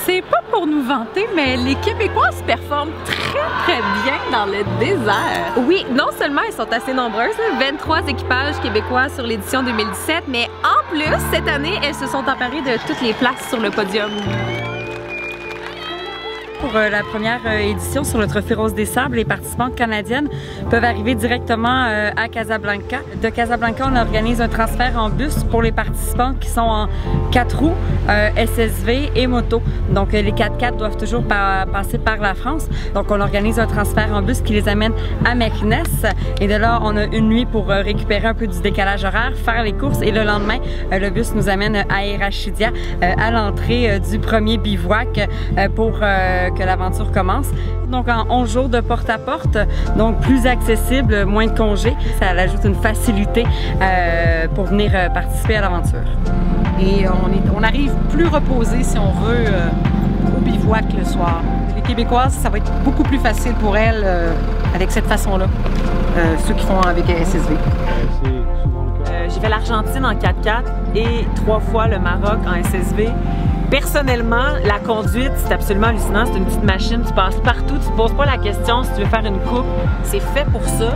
C'est pas pour nous vanter, mais les Québécoises performent très bien dans le désert. Oui, non seulement elles sont assez nombreuses, 23 équipages québécois sur l'édition 2017, mais en plus, cette année, elles se sont emparées de toutes les places sur le podium. Pour la première édition sur le Trophée Rose des Sables, les participantes canadiennes peuvent arriver directement à Casablanca. De Casablanca, on organise un transfert en bus pour les participantes qui sont en 4 roues, SSV et moto. Donc les 4x4 doivent toujours passer par la France. Donc on organise un transfert en bus qui les amène à Meknès. Et de là, on a une nuit pour récupérer un peu du décalage horaire, faire les courses et le lendemain, le bus nous amène à Erachidia, à l'entrée du premier bivouac pour que l'aventure commence. Donc en 11 jours de porte-à-porte, donc plus accessible, moins de congés. Ça ajoute une facilité pour venir participer à l'aventure. Et on arrive plus reposé, si on veut, au bivouac le soir. Les Québécoises, ça va être beaucoup plus facile pour elles avec cette façon-là, ceux qui font avec SSV. J'ai fait l'Argentine en 4x4 et 3 fois le Maroc en SSV. Personnellement, la conduite, c'est absolument hallucinant. C'est une petite machine, tu passes partout, tu te poses pas la question si tu veux faire une coupe. C'est fait pour ça.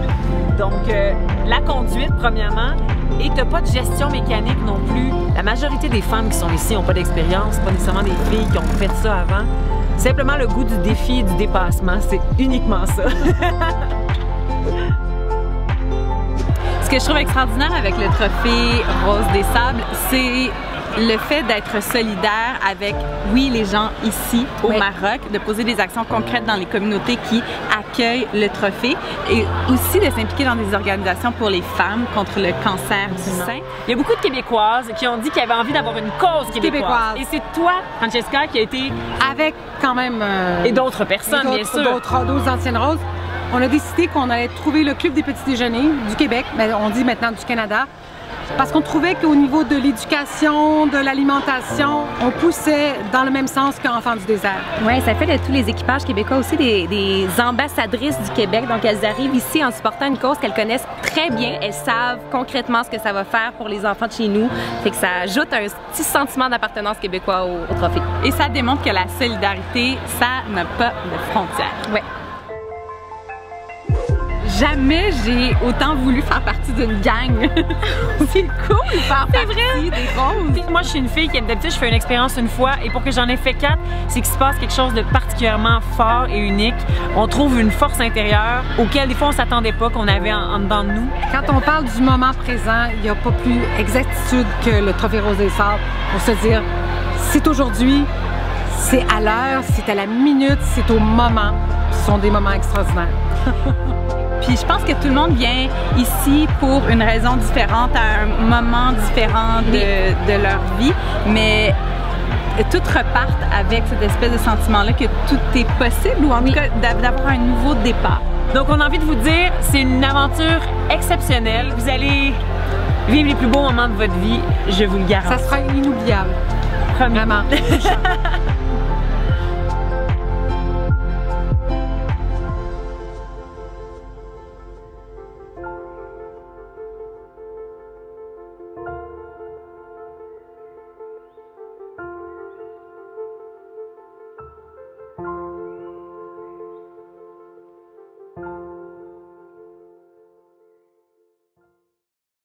Donc, la conduite, premièrement, et t'as pas de gestion mécanique non plus. La majorité des femmes qui sont ici n'ont pas d'expérience, pas nécessairement des filles qui ont fait ça avant. Simplement le goût du défi et du dépassement, c'est uniquement ça. Ce que je trouve extraordinaire avec le Trophée Rose des Sables, c'est le fait d'être solidaire avec, oui, les gens ici au Maroc, de poser des actions concrètes dans les communautés qui accueillent le trophée et aussi de s'impliquer dans des organisations pour les femmes contre le cancer du sein. Il y a beaucoup de Québécoises qui ont dit qu'ils avaient envie d'avoir une cause québécoise. Et c'est toi, Francesca, qui a été... Avec quand même... et d'autres personnes, bien sûr. D'autres anciennes roses. On a décidé qu'on allait trouver le Club des petits déjeuners du Québec, mais on dit maintenant du Canada, parce qu'on trouvait qu'au niveau de l'éducation, de l'alimentation, on poussait dans le même sens qu'Enfants du désert. Oui, ça fait de tous les équipages québécois aussi des ambassadrices du Québec. Donc elles arrivent ici en supportant une cause qu'elles connaissent très bien. Elles savent concrètement ce que ça va faire pour les enfants de chez nous. Fait que ça ajoute un petit sentiment d'appartenance québécois au trophée. Et ça démontre que la solidarité, ça n'a pas de frontières. Ouais. Jamais j'ai autant voulu faire partie d'une gang. C'est cool faire partie des roses. Moi, je suis une fille qui, d'habitude, je fais une expérience une fois et pour que j'en ai fait 4, c'est qu'il se passe quelque chose de particulièrement fort et unique. On trouve une force intérieure auquel des fois on s'attendait pas qu'on avait en dedans de nous. Quand on parle du moment présent, il n'y a pas plus exactitude que le Trophée Rose des Sables pour se dire c'est aujourd'hui, c'est à l'heure, c'est à la minute, c'est au moment. Ce sont des moments extraordinaires. Puis je pense que tout le monde vient ici pour une raison différente, à un moment différent de leur vie, mais toutes repartent avec cette espèce de sentiment-là que tout est possible, ou en tout cas d'avoir un nouveau départ. Donc on a envie de vous dire, c'est une aventure exceptionnelle. Vous allez vivre les plus beaux moments de votre vie, je vous le garantis. Ça sera inoubliable. Vraiment.